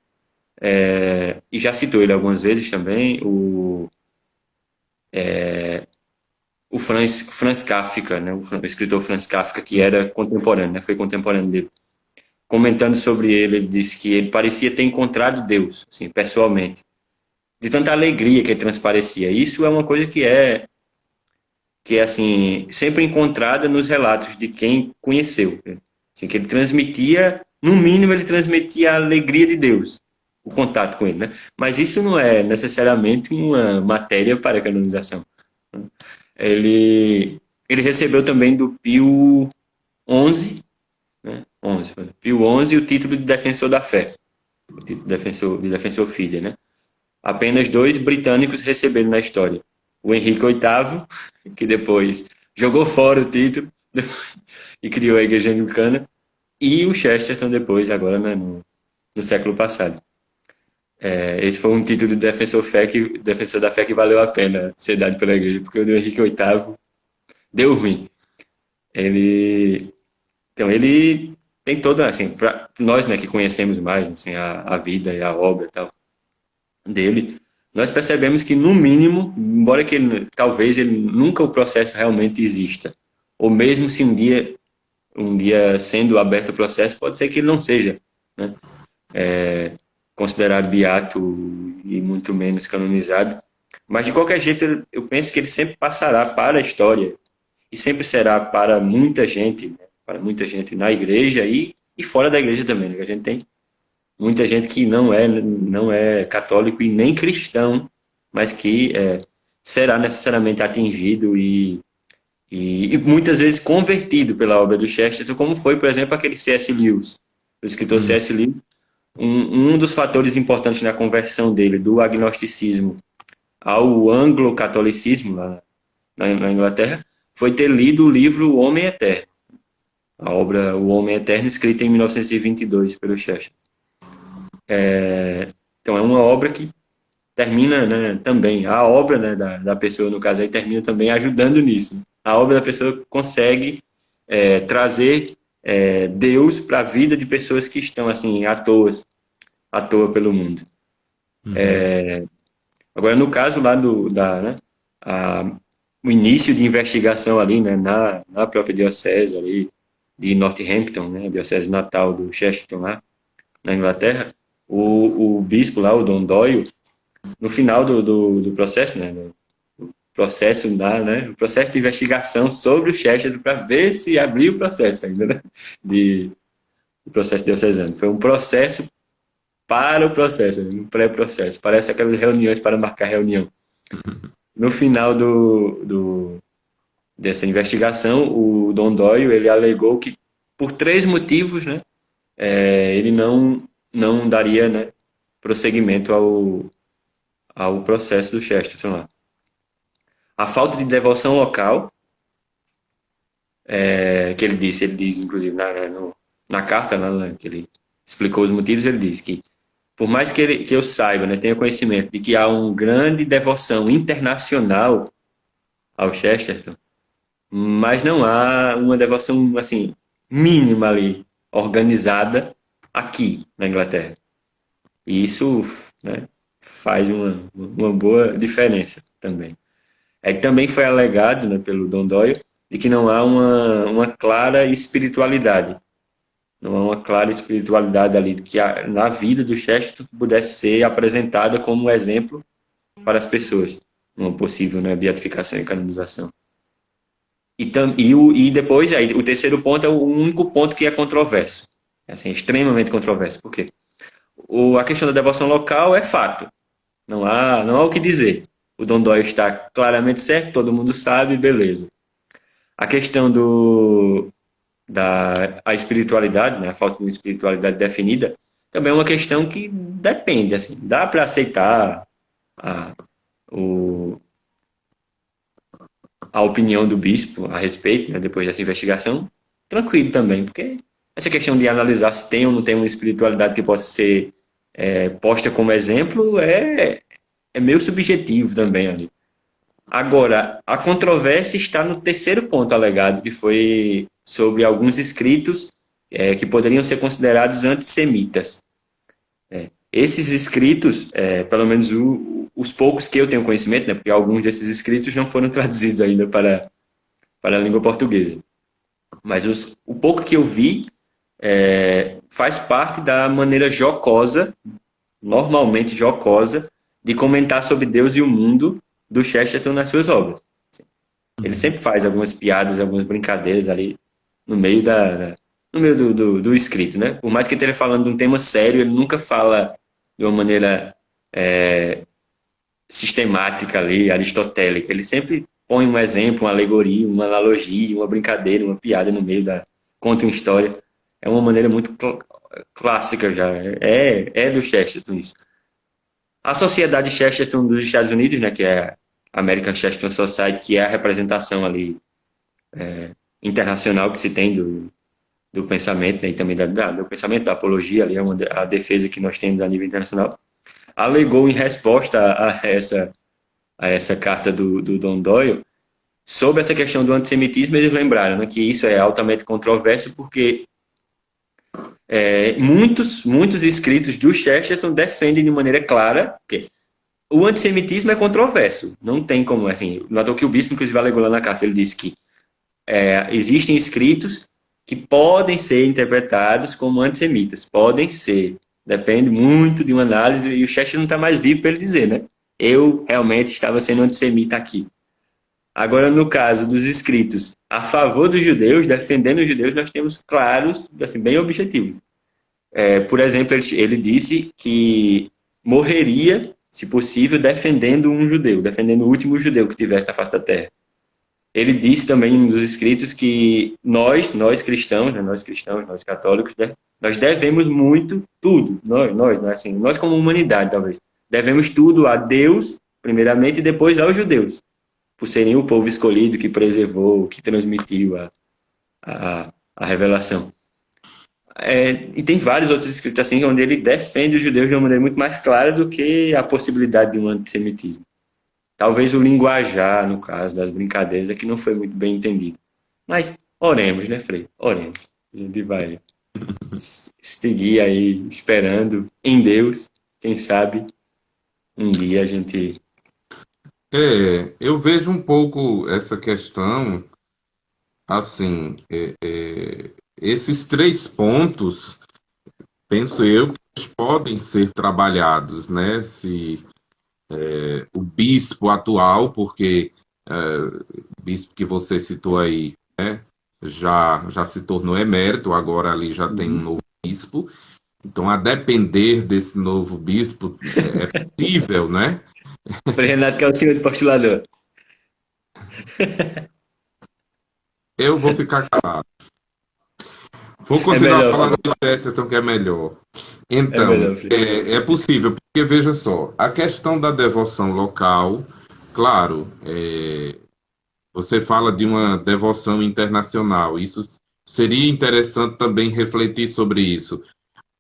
e já citou ele algumas vezes também, o Franz Kafka, né, o escritor Franz Kafka, que era contemporâneo, né, foi contemporâneo dele. Comentando sobre ele, ele disse que ele parecia ter encontrado Deus, assim, pessoalmente, de tanta alegria que ele transparecia. Isso é uma coisa que é assim, sempre encontrada nos relatos de quem conheceu. Né? Assim, que ele transmitia, no mínimo, ele transmitia a alegria de Deus, o contato com ele. Né? Mas isso não é necessariamente uma matéria para a canonização. Ele recebeu também do Pio XI, né? Pio XI, o título de defensor da fé, o título de defensor fidei, né? Apenas dois britânicos receberam na história. O Henrique VIII, que depois jogou fora o título e criou a Igreja Anglicana, e o Chesterton depois, agora, né, no século passado. Esse foi um título de defensor da fé que valeu a pena ser dado pela Igreja, porque o do Henrique VIII deu ruim. Então, ele tem toda, assim, para nós, né, que conhecemos mais, assim, a vida e a obra e tal dele, nós percebemos que, no mínimo, embora que talvez ele nunca o processo realmente exista, ou mesmo se um dia sendo aberto o processo, pode ser que ele não seja, né, considerado beato e muito menos canonizado, mas de qualquer jeito eu penso que ele sempre passará para a história e sempre será para muita gente, né, para muita gente na igreja e fora da igreja também, né, que a gente tem muita gente que não é católico e nem cristão, mas que será necessariamente atingido e muitas vezes convertido pela obra do Chesterton, como foi, por exemplo, aquele C.S. Lewis, o escritor C.S. Lewis. Um dos fatores importantes na conversão dele do agnosticismo ao anglo-catolicismo lá na Inglaterra foi ter lido o livro O Homem Eterno, a obra O Homem Eterno, escrita em 1922 pelo Chesterton. Então é uma obra que termina, né, também, a obra, né, da pessoa, no caso aí, termina também ajudando nisso. A obra da pessoa consegue trazer Deus para a vida de pessoas que estão assim à toa pelo mundo. Agora, no caso lá né, o início de investigação ali, né, na própria diocese ali de Northampton, né, a diocese natal do Chesterton lá na Inglaterra, o bispo lá, o Don Doyle, no final do processo, né, o processo de investigação sobre o Chesterton para ver se abriu o processo ainda, né, do processo diocesano. Foi um processo para o processo, um pré-processo. Parece aquelas reuniões para marcar reunião. No final dessa investigação, o Don Doyle ele alegou que, por 3 motivos, né, ele não daria, né, prosseguimento ao processo do Chesterton lá. A falta de devoção local, que ele diz inclusive na carta né, que ele explicou os motivos, ele diz que por mais que eu saiba, né, tenha conhecimento de que há uma grande devoção internacional ao Chesterton, mas não há uma devoção assim mínima ali organizada aqui na Inglaterra. E isso, né, faz uma boa diferença também. Também foi alegado, né, pelo Don Doyle de que não há uma clara espiritualidade. Não há uma clara espiritualidade ali que na vida do Chesterton pudesse ser apresentada como um exemplo para as pessoas, uma possível, né, beatificação e canonização. E depois, aí, o terceiro ponto é o único ponto que é controverso. Assim, extremamente controverso. Por quê? A questão da devoção local é fato. Não há o que dizer. O Don Doyle está claramente certo, todo mundo sabe, beleza. A questão da a espiritualidade, né, a falta de uma espiritualidade definida, também é uma questão que depende. Assim, dá para aceitar a, o, a opinião do bispo a respeito, né, depois dessa investigação, tranquilo também, porque essa questão de analisar se tem ou não tem uma espiritualidade que possa ser posta como exemplo é meio subjetivo também ali. Agora, a controvérsia está no terceiro ponto alegado, que foi sobre alguns escritos que poderiam ser considerados antissemitas. Esses escritos, pelo menos os poucos que eu tenho conhecimento, né, porque alguns desses escritos não foram traduzidos ainda para a língua portuguesa, mas o pouco que eu vi faz parte da maneira jocosa, normalmente jocosa, de comentar sobre Deus e o mundo do Chesterton nas suas obras. Ele sempre faz algumas piadas, algumas brincadeiras ali no meio no meio do escrito, né? Por mais que ele esteja falando de um tema sério, ele nunca fala de uma maneira sistemática ali, aristotélica. Ele sempre põe um exemplo, uma alegoria, uma analogia, uma brincadeira, uma piada no meio conta uma história. É uma maneira muito clássica já. É do Chesterton isso. A Sociedade Chesterton dos Estados Unidos, né, que é a American Chesterton Society, que é a representação ali internacional que se tem do pensamento, né, e também do pensamento da apologia, ali, a defesa que nós temos a nível internacional, alegou em resposta a essa carta do Don Doyle sobre essa questão do antissemitismo. Eles lembraram, né, que isso é altamente controverso porque muitos escritos do Chesterton defendem de maneira clara que o antissemitismo é controverso. Não tem como, assim, notou que o bispo, inclusive, alegou lá na carta, ele disse que existem escritos que podem ser interpretados como antissemitas. Podem ser. Depende muito de uma análise, e o Chesterton não está mais vivo para ele dizer, né? Eu realmente estava sendo antissemita aqui. Agora, no caso dos escritos a favor dos judeus, defendendo os judeus, nós temos claros, assim, bem objetivos. Por exemplo, ele disse que morreria, se possível, defendendo um judeu, defendendo o último judeu que tivesse na face da terra. Ele disse também nos escritos que nós cristãos, né, nós católicos, nós devemos muito, tudo, nós como humanidade, talvez, devemos tudo a Deus, primeiramente, e depois aos judeus, por serem o povo escolhido que preservou, que transmitiu a revelação. E tem vários outros escritos assim, onde ele defende os judeus de uma maneira muito mais clara do que a possibilidade de um antissemitismo. Talvez o linguajar, no caso das brincadeiras, é que não foi muito bem entendido. Mas oremos, né, Frei? Oremos. A gente vai seguir aí esperando em Deus. Quem sabe um dia a gente... Eu vejo um pouco essa questão, assim, esses três pontos, penso eu, que eles podem ser trabalhados, né? Se o bispo atual, porque o bispo que você citou aí, né, já se tornou emérito, agora ali já tem um novo bispo. Então, a depender desse novo bispo, é possível, né? Frei Renato, que é o senhor de postulador. Eu vou ficar calado. Vou continuar falando de Chesterton, que é melhor. Então, é possível, porque veja só, a questão da devoção local, claro, você fala de uma devoção internacional, isso seria interessante também refletir sobre isso.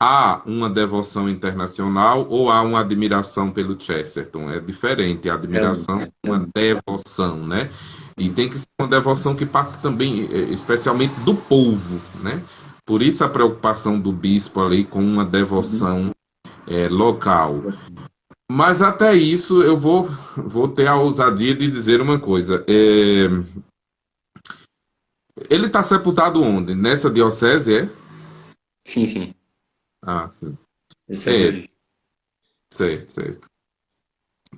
Há uma devoção internacional ou há uma admiração pelo Chesterton? É diferente, a admiração é uma devoção, né? E tem que ser uma devoção que parte também, especialmente do povo, né? Por isso a preocupação do bispo ali com uma devoção local. Mas até isso eu vou ter a ousadia de dizer uma coisa. Ele está sepultado onde? Nessa diocese, é? Sim, sim. Ah, sim. Certo.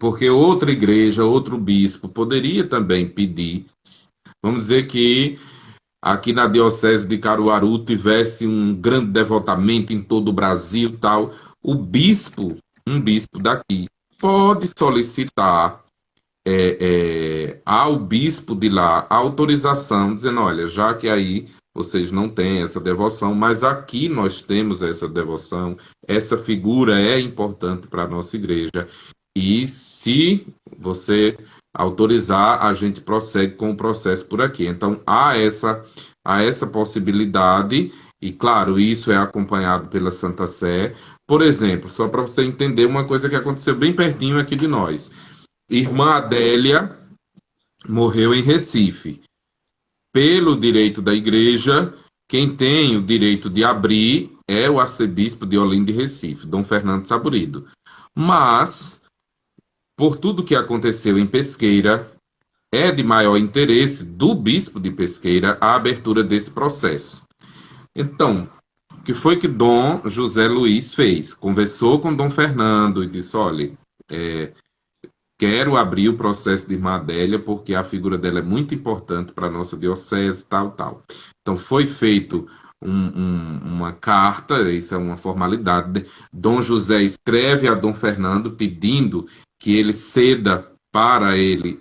Porque outra igreja, outro bispo poderia também pedir, Vamos dizer que aqui na Diocese de Caruaru tivesse um grande devotamento em todo o Brasil e tal. O bispo, um bispo daqui, pode solicitar ao bispo de lá a autorização, dizendo, olha, já que aí vocês não têm essa devoção, mas aqui nós temos essa devoção, essa figura é importante para a nossa igreja, e se você autorizar, a gente prossegue com o processo por aqui. Então, há essa possibilidade, e claro, isso é acompanhado pela Santa Sé. Por exemplo, só para você entender uma coisa que aconteceu bem pertinho aqui de nós. Irmã Adélia morreu em Recife. Pelo direito da igreja, quem tem o direito de abrir é o arcebispo de Olinda e Recife, Dom Fernando Saburido. Mas, por tudo que aconteceu em Pesqueira, é de maior interesse do bispo de Pesqueira a abertura desse processo. Então, o que foi que Dom José Luiz fez? Conversou com Dom Fernando e disse, olha, quero abrir o processo de Irmã Adélia, porque a figura dela é muito importante para a nossa diocese, tal. Então, foi feito uma carta, isso é uma formalidade. Dom José escreve a Dom Fernando pedindo que ele ceda para ele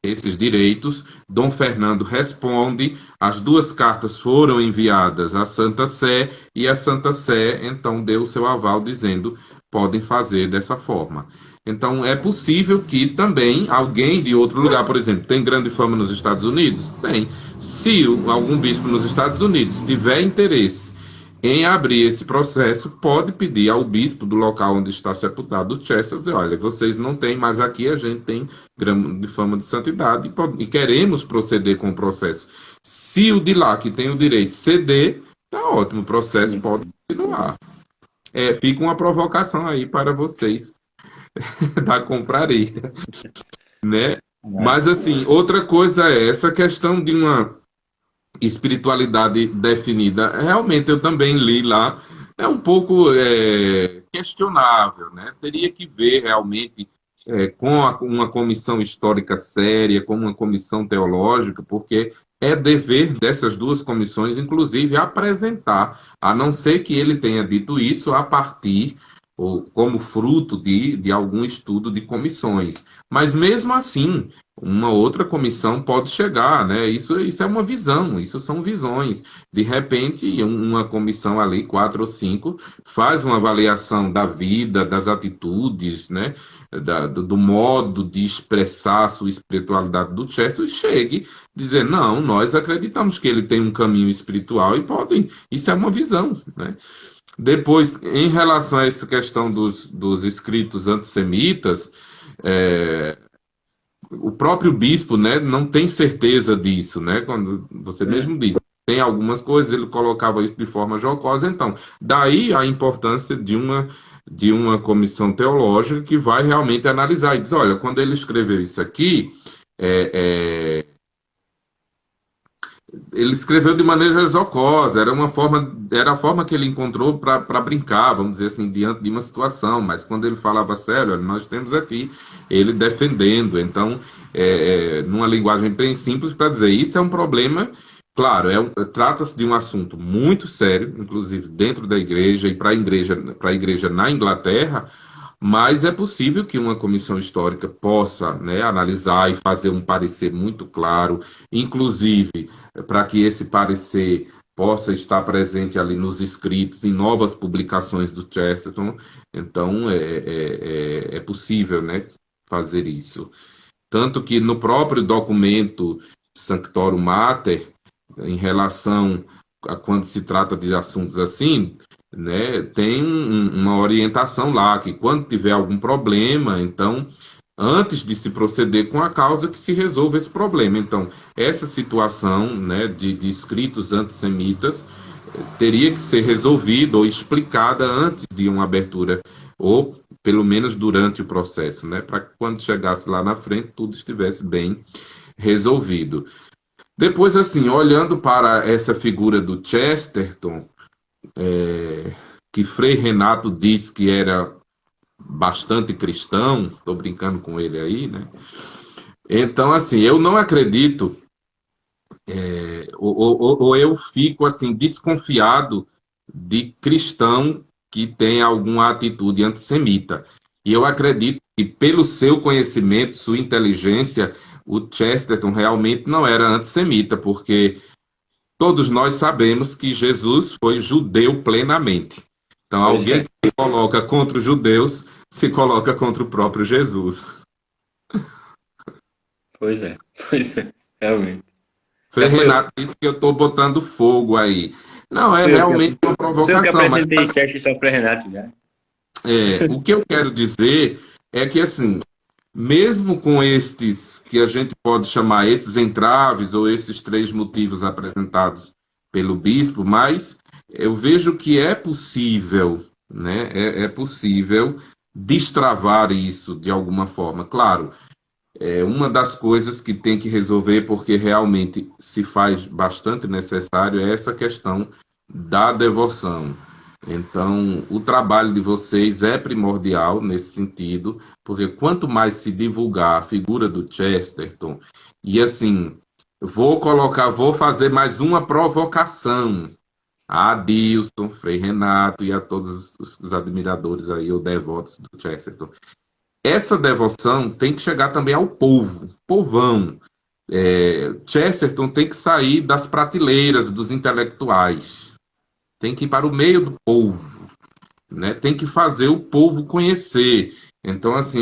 esses direitos. Dom Fernando responde, as duas cartas foram enviadas à Santa Sé, e a Santa Sé, então, deu o seu aval dizendo, podem fazer dessa forma. Então, é possível que também alguém de outro lugar, por exemplo, tem grande fama nos Estados Unidos? Tem. Se algum bispo nos Estados Unidos tiver interesse em abrir esse processo, pode pedir ao bispo do local onde está sepultado o Chester, dizer, olha, vocês não têm, mas aqui a gente tem grande fama de santidade e queremos proceder com o processo. Se o de lá, que tem o direito de ceder, tá ótimo, o processo pode continuar. Fica uma provocação aí para vocês da confraria, né? Mas, assim, outra coisa é essa questão de uma espiritualidade definida. Realmente, eu também li lá, é um pouco questionável, né? Teria que ver realmente com uma comissão histórica séria, com uma comissão teológica, porque é dever dessas duas comissões, inclusive, apresentar, a não ser que ele tenha dito isso a partir ou como fruto de algum estudo de comissões. Mas mesmo assim, uma outra comissão pode chegar, né? Isso é uma visão, isso são visões. De repente, uma comissão ali, 4 ou 5, faz uma avaliação da vida, das atitudes, né? Do modo de expressar a sua espiritualidade do Chester, e chegue dizer, não, nós acreditamos que ele tem um caminho espiritual e podem, isso é uma visão, né? Depois, em relação a essa questão dos escritos antissemitas, o próprio bispo, né, não tem certeza disso, né? Quando você mesmo diz, tem algumas coisas, ele colocava isso de forma jocosa. Então, daí a importância de uma comissão teológica que vai realmente analisar e diz, olha, quando ele escreveu isso aqui, ele escreveu de maneira jocosa, era a forma que ele encontrou para brincar, vamos dizer assim, diante de uma situação, mas quando ele falava sério, nós temos aqui ele defendendo, então, numa linguagem bem simples para dizer, isso é um problema, claro, trata-se de um assunto muito sério, inclusive dentro da igreja e para a igreja na Inglaterra, mas é possível que uma comissão histórica possa, né, analisar e fazer um parecer muito claro, inclusive para que esse parecer possa estar presente ali nos escritos, em novas publicações do Chesterton. Então, é possível, né, fazer isso. Tanto que no próprio documento Sanctorum Mater, em relação a quando se trata de assuntos assim, né, tem uma orientação lá, que quando tiver algum problema, então, antes de se proceder com a causa, que se resolva esse problema. Então, essa situação, né, de escritos antissemitas teria que ser resolvida ou explicada antes de uma abertura, ou pelo menos durante o processo, né, para que quando chegasse lá na frente, tudo estivesse bem resolvido. Depois, assim, olhando para essa figura do Chesterton, que Frei Renato disse que era bastante cristão, estou brincando com ele aí, né? Então, assim, eu não acredito ou eu fico assim desconfiado de cristão que tem alguma atitude antissemita. E eu acredito que, pelo seu conhecimento, sua inteligência, o Chesterton realmente não era antissemita, porque todos nós sabemos que Jesus foi judeu plenamente. Então, Pois alguém é, que se coloca contra os judeus se coloca contra o próprio Jesus. pois é, pois é, realmente. Frei Já Renato disse que eu estou botando fogo aí. Não, é fui eu que, realmente uma fui eu que provocação, mas apresentei Chesterton Frei Renato já. o que eu quero dizer é que, assim, mesmo com estes, que a gente pode chamar esses entraves ou esses três motivos apresentados pelo bispo, mas eu vejo que é possível, né? É possível destravar isso de alguma forma. Claro, é uma das coisas que tem que resolver, porque realmente se faz bastante necessário, é essa questão da devoção. Então, o trabalho de vocês é primordial nesse sentido, porque quanto mais se divulgar a figura do Chesterton, e assim, vou fazer mais uma provocação a Adilson, Frei Renato e a todos os admiradores aí, ou devotos do Chesterton. Essa devoção tem que chegar também ao povo, povão. Chesterton tem que sair das prateleiras dos intelectuais, tem que ir para o meio do povo, né? Tem que fazer o povo conhecer. Então, assim,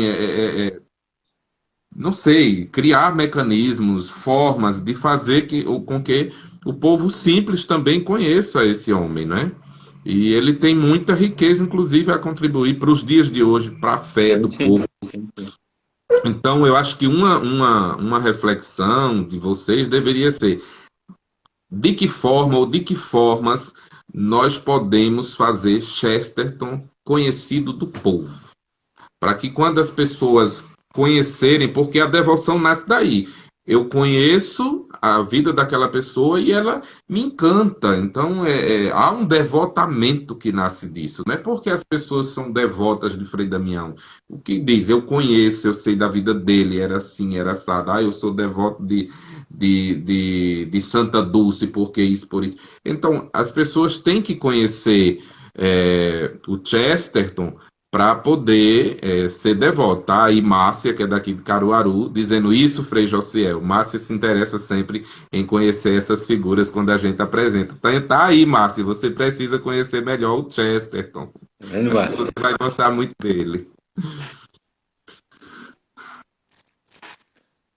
não sei, criar mecanismos, formas de fazer com que o povo simples também conheça esse homem, né? E ele tem muita riqueza, inclusive, a contribuir para os dias de hoje, para a fé Sim, do sim, povo. sim, sim. Então, eu acho que uma reflexão de vocês deveria ser de que forma ou de que formas nós podemos fazer Chesterton conhecido do povo. Para que quando as pessoas conhecerem, porque a devoção nasce daí. Eu conheço a vida daquela pessoa e ela me encanta. Então, há um devotamento que nasce disso. Não é porque as pessoas são devotas de Frei Damião. O que diz? Eu conheço, eu sei da vida dele, era assim, era assado. Eu sou devoto de Santa Dulce, porque isso, por isso. Então, as pessoas têm que conhecer o Chesterton para poder ser devoto. Tá aí Márcia, que é daqui de Caruaru, dizendo isso, Frei Josiel. Márcia se interessa sempre em conhecer essas figuras quando a gente apresenta. Tá aí, Márcia, você precisa conhecer melhor o Chesterton. Tá vendo, Acho que você Márcio? vai gostar muito dele.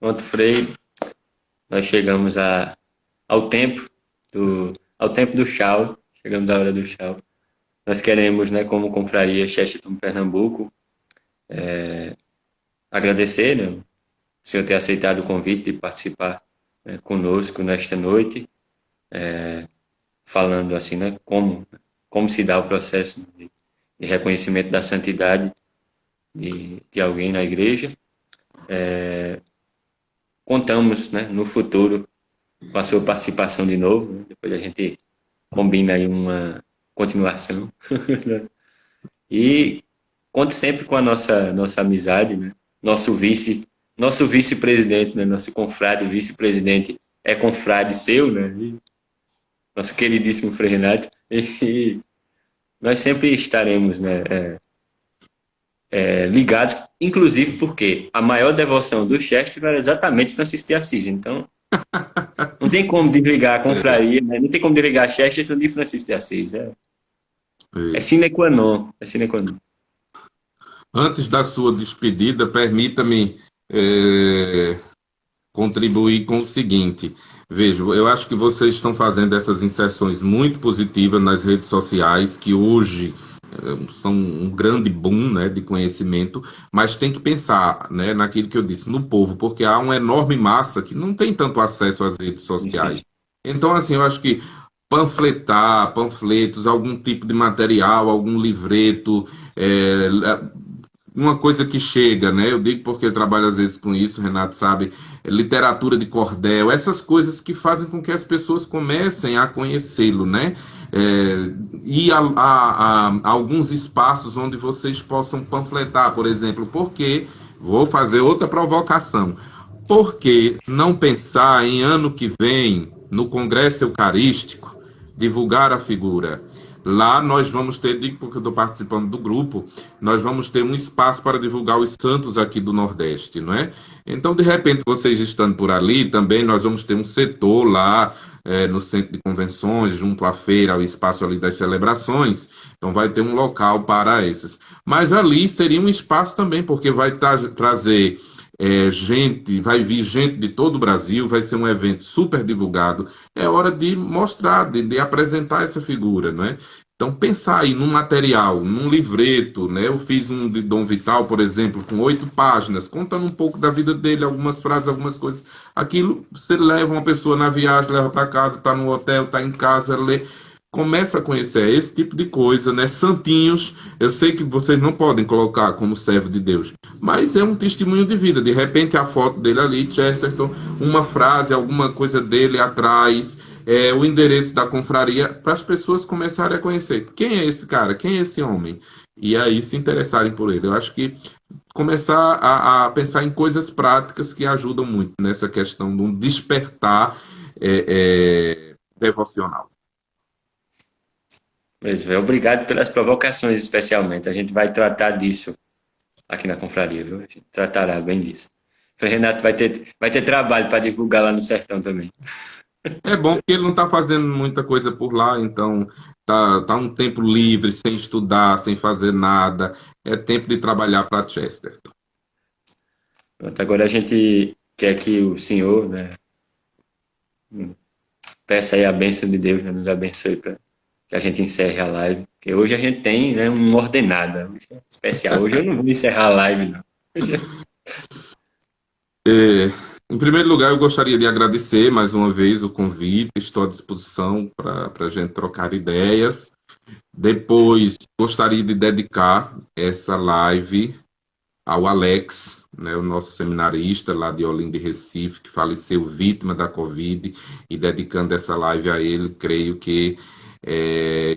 Pronto, Frei, nós chegamos ao tempo do tchau, chegamos à hora do tchau. Nós queremos, né, como confraria Chesterton Pernambuco, agradecer, né, o senhor ter aceitado o convite de participar, né, conosco nesta noite, falando assim, né, como se dá o processo de reconhecimento da santidade de alguém na igreja. Contamos, né, no futuro com a sua participação de novo, né, depois a gente combina aí uma continuação. E conte sempre com a nossa amizade, né? Nosso vice-presidente, né? Nosso confrade vice-presidente é confrade seu, né? E nosso queridíssimo Frei Renato. E nós sempre estaremos, né, ligados, inclusive porque a maior devoção do Chester era exatamente Francisco de Assis. Então, não tem como desligar a confraria, né? Não tem como desligar a Chester de Francisco de Assis. É sine qua non. É sine qua non. Antes da sua despedida, permita-me contribuir com o seguinte. Vejo, eu acho que vocês estão fazendo essas inserções muito positivas nas redes sociais, que hoje são um grande boom, né, de conhecimento, mas tem que pensar, né, naquilo que eu disse, no povo, porque há uma enorme massa que não tem tanto acesso às redes sociais. Então, assim, eu acho que panfletos, algum tipo de material, algum livreto, uma coisa que chega, né? Eu digo porque eu trabalho às vezes com isso, Renato sabe, literatura de cordel, essas coisas que fazem com que as pessoas comecem a conhecê-lo, né? E a alguns espaços onde vocês possam panfletar, por exemplo, porque vou fazer outra provocação. Por que não pensar em ano que vem no Congresso Eucarístico, divulgar a figura. Lá nós vamos ter, digo porque eu estou participando do grupo, nós vamos ter um espaço para divulgar os santos aqui do Nordeste, não é? Então, de repente, vocês estando por ali, também nós vamos ter um setor lá no centro de convenções, junto à feira, o espaço ali das celebrações. Então, vai ter um local para esses. Mas ali seria um espaço também, porque vai trazer gente, vai vir gente de todo o Brasil, vai ser um evento super divulgado. É hora de mostrar, de apresentar essa figura, não é? Então, pensar aí num material, num livreto, né? Eu fiz um de Dom Vital, por exemplo, com 8 páginas, contando um pouco da vida dele, algumas frases, algumas coisas. Aquilo, você leva uma pessoa na viagem, leva para casa, está no hotel, está em casa, lê. Começa a conhecer esse tipo de coisa, né? Santinhos, eu sei que vocês não podem colocar como servo de Deus, mas é um testemunho de vida. De repente, a foto dele ali, Chesterton, uma frase, alguma coisa dele atrás, o endereço da confraria, para as pessoas começarem a conhecer. Quem é esse cara? Quem é esse homem? E aí se interessarem por ele. Eu acho que começar a pensar em coisas práticas que ajudam muito nessa questão de um despertar devocional. Mas, obrigado pelas provocações, especialmente. A gente vai tratar disso aqui na confraria, viu? A gente tratará bem disso. O Frei Renato vai ter trabalho para divulgar lá no sertão também. É bom porque ele não está fazendo muita coisa por lá, então tá um tempo livre, sem estudar, sem fazer nada. É tempo de trabalhar para Chesterton. Pronto, agora a gente quer que o Senhor, né, peça aí a bênção de Deus, né, nos abençoe para que a gente encerre a live. Porque hoje a gente tem, né, uma ordenada especial. Hoje eu não vou encerrar a live, não. Em primeiro lugar, eu gostaria de agradecer mais uma vez o convite. Estou à disposição para a gente trocar ideias. Depois, gostaria de dedicar essa live ao Alex, né, o nosso seminarista lá de Olinda e Recife, que faleceu vítima da Covid, e dedicando essa live a ele, creio que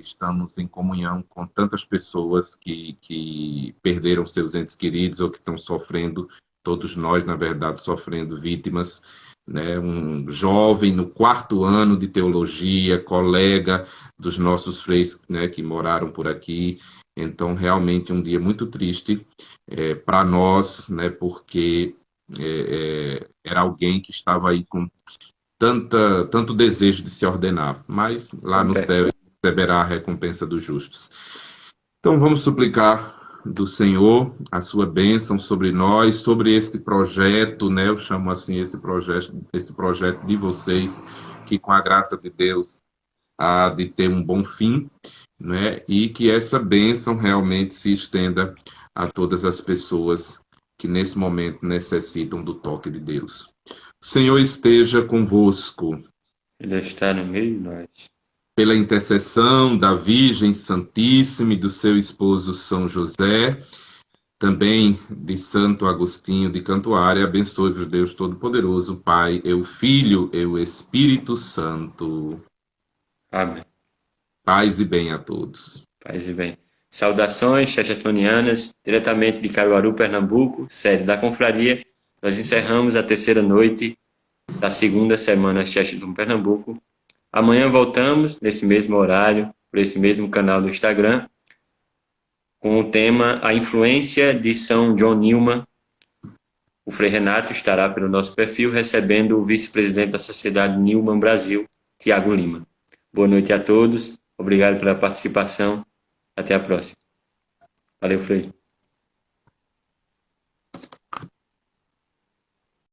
estamos em comunhão com tantas pessoas que perderam seus entes queridos ou que estão sofrendo, todos nós, na verdade, sofrendo vítimas, né? Um jovem no 4º ano de teologia, colega dos nossos freis, né, que moraram por aqui. Então, realmente, um dia muito triste para nós, né, porque era alguém que estava aí com tanto desejo de se ordenar, mas lá no céu receberá a recompensa dos justos. Então, vamos suplicar do Senhor a sua bênção sobre nós, sobre este projeto, né? Eu chamo assim esse projeto de vocês, que com a graça de Deus há de ter um bom fim, né? E que essa bênção realmente se estenda a todas as pessoas que nesse momento necessitam do toque de Deus. O Senhor esteja convosco. Ele está no meio de nós. Pela intercessão da Virgem Santíssima e do seu esposo São José, também de Santo Agostinho de Cantuária, abençoe-vos Deus Todo-Poderoso, Pai, e o Filho e o Espírito Santo. Amém. Paz e bem a todos. Paz e bem. Saudações chestertonianas, diretamente de Caruaru, Pernambuco, sede da confraria. Nós encerramos a 3ª noite da 2ª semana Chesterton Pernambuco. Amanhã voltamos, nesse mesmo horário, por esse mesmo canal do Instagram, com o tema A Influência de São John Newman. O Frei Renato estará pelo nosso perfil recebendo o vice-presidente da Sociedade Newman Brasil, Tiago Lima. Boa noite a todos, obrigado pela participação, até a próxima. Valeu, Frei.